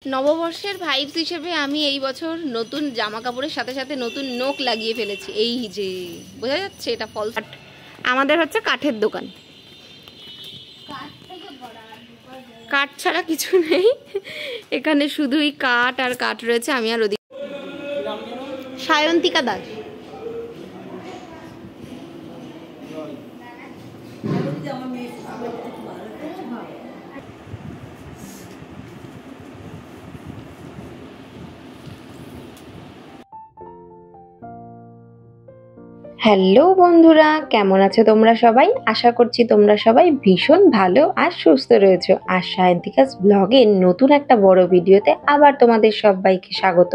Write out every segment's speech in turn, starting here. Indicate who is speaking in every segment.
Speaker 1: নববর্ষের ভাইবস হিসেবে আমি এই বছর নতুন জামা কাপড়ের সাথে সাথে নতুন নোক লাগিয়ে ফেলেছি। এই যে বোঝা যাচ্ছে এটা ফলস। আমাদের হচ্ছে কাঠের দোকান, কাঠ ছাড়া কিছু নেই এখানে, শুধুই কাঠ আর কাঠ রয়েছে। আমি আর ওদিকে সায়ন্তিকা দাস। হ্যালো বন্ধুরা, কেমন আছো তোমরা সবাই? আশা করছি তোমরা সবাই ভীষণ ভালো আর সুস্থ রয়েছো। আর সায়ন্তিকাস ব্লগের নতুন একটা বড় ভিডিওতে আবার তোমাদের সবাইকে স্বাগত।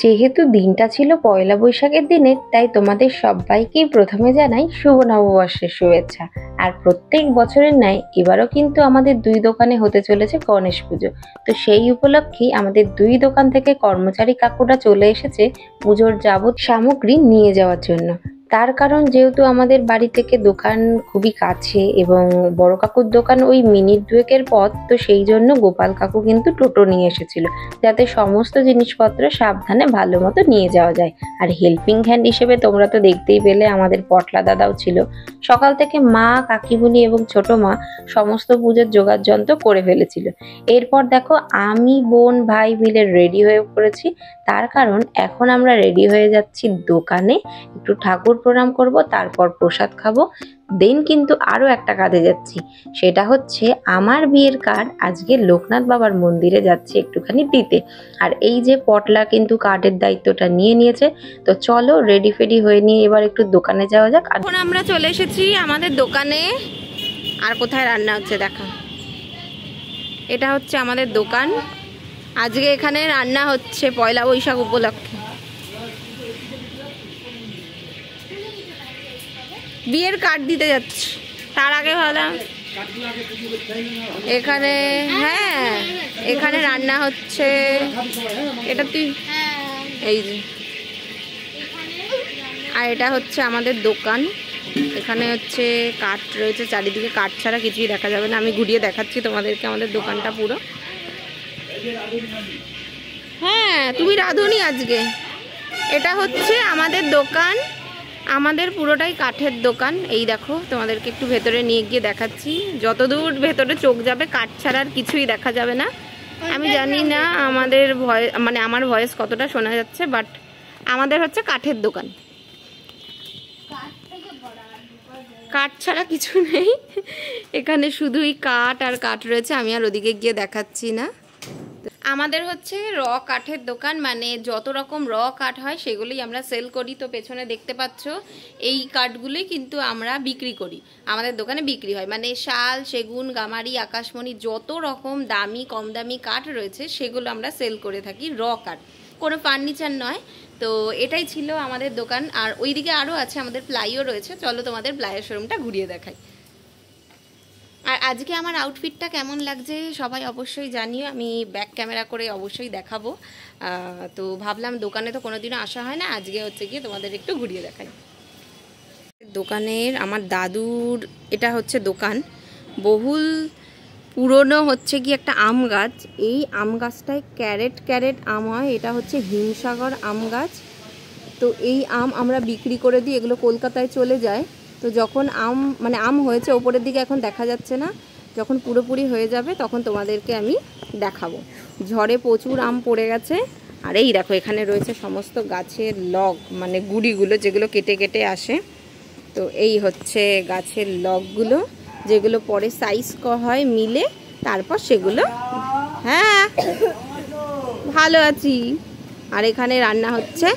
Speaker 1: যেহেতু দিনটা ছিল পয়লা বৈশাখের দিনে, তাই তোমাদের সবাইকেই প্রথমে জানাই শুভ নববর্ষের শুভেচ্ছা। আর প্রত্যেক বছরের ন্যায় এবারও কিন্তু আমাদের দুই দোকানে হতে চলেছে গণেশ পুজো। তো সেই উপলক্ষেই আমাদের দুই দোকান থেকে কর্মচারী কাকুরা চলে এসেছে পুজোর যাবত সামগ্রী নিয়ে যাওয়ার জন্য। তার কারণ যেহেতু আমাদের বাড়ি থেকে দোকান খুবই কাছে এবং বড় কাকুর দোকান ওই মিনিট দুয়েকের পথ, তো সেই জন্য গোপাল কাকু কিন্তু টোটো নিয়ে এসেছিল, যাতে সমস্ত জিনিসপত্র সাবধানে ভালো মতো নিয়ে যাওয়া যায়। আর হেল্পিং হ্যান্ড হিসেবে তোমরা তো দেখতেই পেলে আমাদের পটলা দাদাও ছিল। সকাল থেকে মা, কাকিমুনি এবং ছোট মা সমস্ত পুজোর জোগাড় যন্ত্র করে ফেলেছিল। এরপর দেখো আমি, বোন, ভাই মিলে রেডি হয়ে পড়েছি। তার কারণ এখন আমরা রেডি হয়ে যাচ্ছি দোকানে, একটু ঠাকুর প্রণাম করব, তারপর প্রসাদ খাবো। দেন কিন্তু আরো একটা কাজে যাচ্ছি, সেটা হচ্ছে আমার বিয়ের কার্ড আজকে লোকনাথ বাবার মন্দিরে যাচ্ছে একটুখানি দিতে। আর এই যে পটলা কিন্তু কার্ডের দায়িত্বটা নিয়ে নিয়েছে। তো চলো রেডি ফেডি হয়ে নিয়ে এবার একটু দোকানে যাওয়া যাক। এখন আমরা চলে এসেছি আমাদের দোকানে। আর কোথায় রান্না হচ্ছে দেখা, এটা হচ্ছে আমাদের দোকান। আজকে এখানে রান্না হচ্ছে পয়লা বৈশাখ উপলক্ষে। বিয়ের কার্ড দিতে যাচ্ছি, তার আগে ভাবলাম এখানে, হ্যাঁ এখানে রান্না হচ্ছে। এটা তুই এই যে, আর এটা হচ্ছে আমাদের দোকান। এখানে হচ্ছে কাঠ রয়েছে চারিদিকে, কাঠ ছাড়া কিছুই দেখা যাবে না। আমি ঘুরিয়ে দেখাচ্ছি তোমাদেরকে আমাদের দোকানটা পুরো। হ্যাঁ তুমি রাঁধুনি আজকে। এটা হচ্ছে আমাদের দোকান, আমাদের পুরোটাই কাঠের দোকান। এই দেখো তোমাদেরকে একটু ভেতরে নিয়ে গিয়ে দেখাচ্ছি। যতদূর ভেতরে চোখ যাবে কাঠ ছাড়া আর কিছুই দেখা যাবে না। আমি জানি না আমাদের ভয়েস, মানে আমার ভয়েস কতটা শোনা যাচ্ছে, বাট আমাদের হচ্ছে কাঠের দোকান, কাঠ ছাড়া কিছু নেই এখানে, শুধুই কাঠ আর কাঠ রয়েছে। আমি আর ওদিকে গিয়ে দেখাচ্ছি না। আমাদের হচ্ছে র কাঠের দোকান, মানে যত রকম র কাঠ হয় সেগুলোই আমরা সেল করি। তো পেছনে দেখতে পাচ্ছ এই কাঠগুলোই কিন্তু আমরা বিক্রি করি, আমাদের দোকানে বিক্রি হয়। মানে শাল, সেগুন, গামারি, আকাশমণি, যত রকম দামি কম দামি কাঠ রয়েছে সেগুলো আমরা সেল করে থাকি, র কাঠ, কোনো ফার্নিচার নয়। তো এটাই ছিল আমাদের দোকান। আর ওইদিকে আরও আছে, আমাদের প্লাইও রয়েছে। চলো তোমাদের প্লাইয়ের শোরুমটা ঘুরিয়ে দেখাই। আর আজকে আমার আউটফিটটা কেমন লাগছে সবাই অবশ্যই জানিও, আমি ব্যাক ক্যামেরা করে অবশ্যই দেখাবো। তো ভাবলাম দোকানে তো কোনোদিনও আসা হয় না, আজকে হচ্ছে গিয়ে তোমাদের একটু ঘুরিয়ে দেখাই। দোকানের আমার দাদুর এটা হচ্ছে দোকান, বহুল পুরনো হচ্ছে কি একটা আম গাছ। এই আম গাছটায় ক্যারেট ক্যারেট আম হয়, এটা হচ্ছে হিমসাগর আম গাছ। তো এই আম আমরা বিক্রি করে দিই, এগুলো কলকাতায় চলে যায়। তো যখন আম, মানে আম হয়েছে ওপরের দিকে এখন দেখা যাচ্ছে না, যখন পুরোপুরি হয়ে যাবে তখন তোমাদেরকে আমি দেখাবো। ঝড়ে প্রচুর আম পড়ে গেছে। আর এই দেখো এখানে রয়েছে সমস্ত গাছের লগ, মানে গুড়িগুলো যেগুলো কেটে কেটে আসে। তো এই হচ্ছে গাছের লগগুলো, যেগুলো পরে সাইজ হয় মিলে, তারপর সেগুলো, হ্যাঁ ভালো আছি। আর এখানে রান্না হচ্ছে।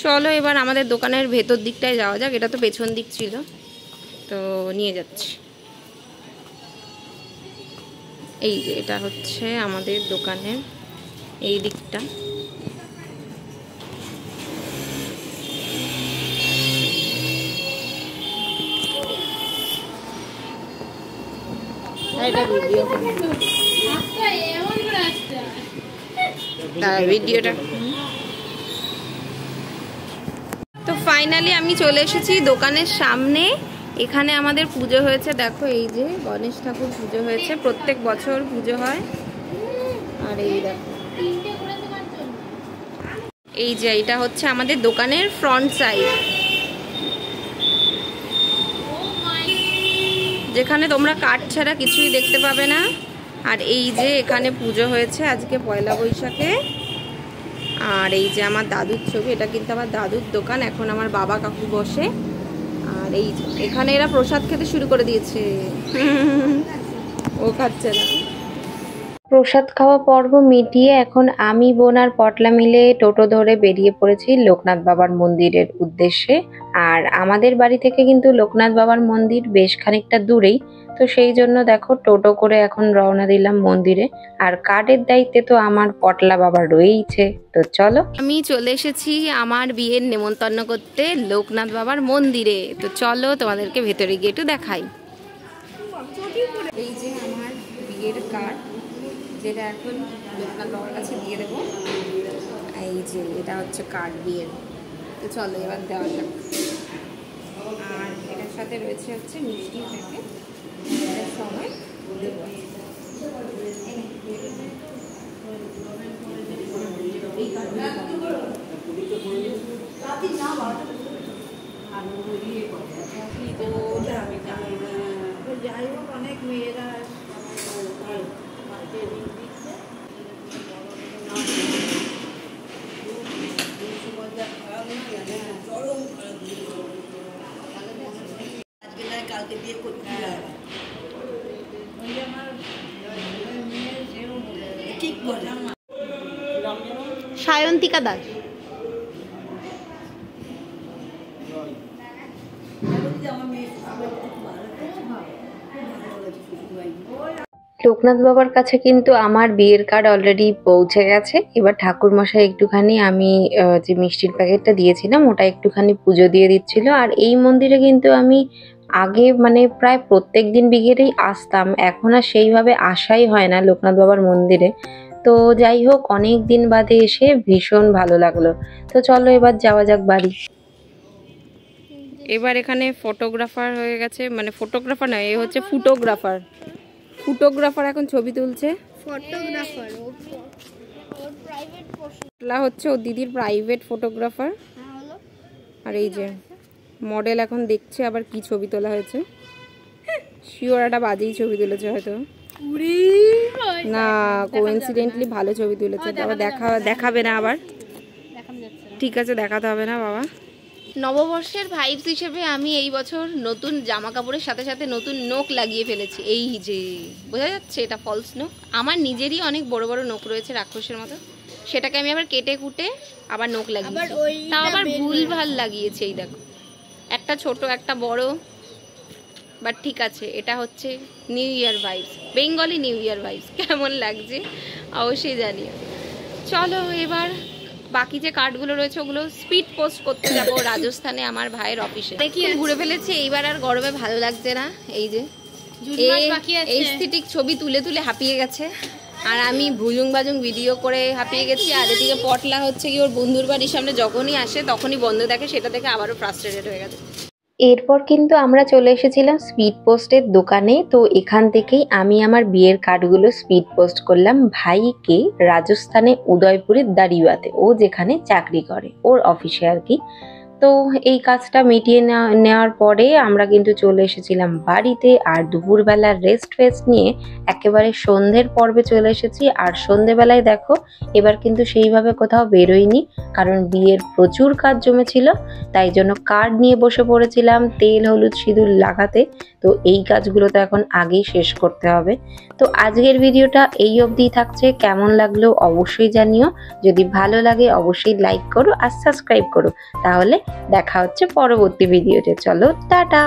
Speaker 1: চলো এবার আমাদের দোকানের ভেতর দিকটায় যাওয়া যাক। এটা তো পেছন দিক ছিল, তো নিয়ে যাচ্ছি। এই যে এটা হচ্ছে আমাদের দোকানের এই দিকটা। ভিডিওটা তো ফাইনালি আমি চলে এসেছি দোকানের সামনে। এখানে আমাদের পুজো হয়েছে, দেখো এই যে গণেশ ঠাকুর পুজো হয়েছে, প্রত্যেক বছর পুজো হয়। আর এই দেখো এই যে এটা হচ্ছে আমাদের দোকানের ফ্রন্ট সাইড, যেখানে তোমরা কাঠ ছাড়া কিছুই দেখতে পাবে না। আর এই যে এখানে পুজো হয়েছে আজকে পয়লা বৈশাখে। আর এই যে আমার দাদুর ছবি, এটা কিন্তু আমার দাদুর দোকান, এখন আমার বাবা কাকু বসে। আর এই যে এখানে এরা প্রসাদ খেতে শুরু করে দিয়েছে, ও খাচ্ছে না। প্রসাদ খাওয়া পর্ব মিটিয়ে এখন আমি, বোন আর পটলা মিলে টোটো ধরে বেরিয়ে পড়েছি লোকনাথ বাবার মন্দিরের উদ্দেশ্যে। আর আমাদের বাড়ি থেকে কিন্তু লোকনাথ বাবার মন্দির বেশ খানিকটা দূরেই, তো সেই জন্য দেখো টোটো করে এখন রওনা দিলাম মন্দিরে। আর কার্ডের দায়িত্বে তো আমার পটলা বাবা রয়েইছে, তো চলো। আমি চলে এসেছি আমার বিয়ের নেমন্তন্ন করতে লোকনাথ বাবার মন্দিরে, তো চলো তোমাদেরকে ভেতরে গিয়ে একটু দেখাই। এই যে আমার বিয়ের কার্ড, যেটা এখন লোকনাথ বাবার কাছে দিয়ে দেবো। এই যে এটা হচ্ছে কার্ড বিয়ের, তো চলো এবার দেওয়া যাক। আর এটার সাথে রয়েছে হচ্ছে মিষ্টি প্যাকেট, এটার সময় দেবো। অনেক মেয়েরা সায়ন্তিকা দাস। লোকনাথ বাবার কাছে কিন্তু আমার বিয়ের কার্ড অলরেডি পৌঁছে গেছে। এবার ঠাকুর মশাই একটুখানি আমি যে মিষ্টির প্যাকেটটা দিয়েছিলাম ওটা একটুখানি পুজো দিয়ে দিচ্ছিল। আর এই মন্দিরে কিন্তু আমি আগে মানে প্রায় প্রত্যেক দিন বিকেলেই আসতাম, এখন আর সেইভাবে আসাই হয় না লোকনাথ বাবার মন্দিরে। তো যাই হোক, অনেক দিন বাদে এসে ভীষণ ভালো লাগলো। তো চলো এবার যাওয়া যাক বাড়ি। এবার এখানে ফটোগ্রাফার হয়ে গেছে, মানে ফটোগ্রাফার নয়, এ হচ্ছে ফুটোগ্রাফার। ফুটোগ্রাফার এখন ছবি তুলছে। ফটোগ্রাফার হচ্ছে ওর দিদির প্রাইভেট ফটোগ্রাফার। আর এই যে মডেল এখন দেখছে আবার কি ছবি তোলা হয়েছে, শিওর একটা বাজেই ছবি তুলেছে হয়তো, না কোইন্সিডেন্টলি ভালো ছবি তুলেছে। আবার দেখাবে না আবার, ঠিক আছে দেখাতে হবে না বাবা। নববর্ষের ভাইবস হিসেবে আমি এই বছর নতুন জামা কাপড়ের সাথে সাথে নতুন নখ লাগিয়ে ফেলেছি। এই যে বোঝা যাচ্ছে এটা ফলস নখ, আমার নিজেরই অনেক বড় বড় নখ রয়েছে রাক্ষসের মতো, সেটাকে আমি আবার কেটে কুটে আবার নখ লাগিয়েছি, তাও আবার ভুল ভাল লাগিয়েছি। এই দেখো, একটা ছোট একটা বড়, বাট ঠিক আছে। এটা হচ্ছে new year vibes, Bengali new year vibes. কেমন লাগছে অবশ্যই জানিও। চলো এবার বাকি যে কার্ডগুলো রয়েছে ওগুলো স্পিড পোস্ট করতে যাবো রাজস্থানে আমার ভাইয়ের অফিসে। দেখি ঘুরে ফেলেছি এইবার, আর গরমে ভালো লাগছে না। এই যে এস্থেটিক ছবি তুলে তুলে হাঁপিয়ে গেছে, আর আমি ভুজুং বাজুং ভিডিও করে হাঁপিয়ে গেছি। আর এদিকে পটলা হচ্ছে কি ওর বন্ধুর বাড়ির সামনে যখনই আসে তখনই বন্ধ দেখে, সেটা দেখে আবারও ফ্রাস্ট্রেটেড হয়ে গেছে। এরপর কিন্তু আমরা চলে এসেছিলাম স্পিড পোস্টের দোকানে। তো এখান থেকেই আমি আমার বিয়ের কার্ডগুলো স্পিড পোস্ট করলাম ভাইকে রাজস্থানে উদয়পুরের দারিওয়াতে, ও যেখানে চাকরি করে ওর অফিসে আর কি। তো এই কাজটা মিটিয়ে নেওয়ার পরে আমরা কিন্তু চলে এসেছিলাম বাড়িতে। আর দুপুরবেলার রেস্ট ফেস্ট নিয়ে একেবারে সন্ধ্যের পর্বে চলে এসেছি। আর সন্ধ্যেবেলায় দেখো এবার কিন্তু সেইভাবে কোথাও বেরোইনি, কারণ বিয়ের প্রচুর কাজ জমেছিল, তাই জন্য কার্ড নিয়ে বসে পড়েছিলাম তেল হলুদ সিঁদুর লাগাতে। তো এই কাজগুলো তো এখন আগেই শেষ করতে হবে। তো আজকের ভিডিওটা এই অবধিই থাকছে, কেমন লাগলো অবশ্যই জানিও। যদি ভালো লাগে অবশ্যই লাইক করো আর সাবস্ক্রাইব করো। তাহলে দেখা হচ্ছে পরবর্তী ভিডিওতে। চলো টাটা।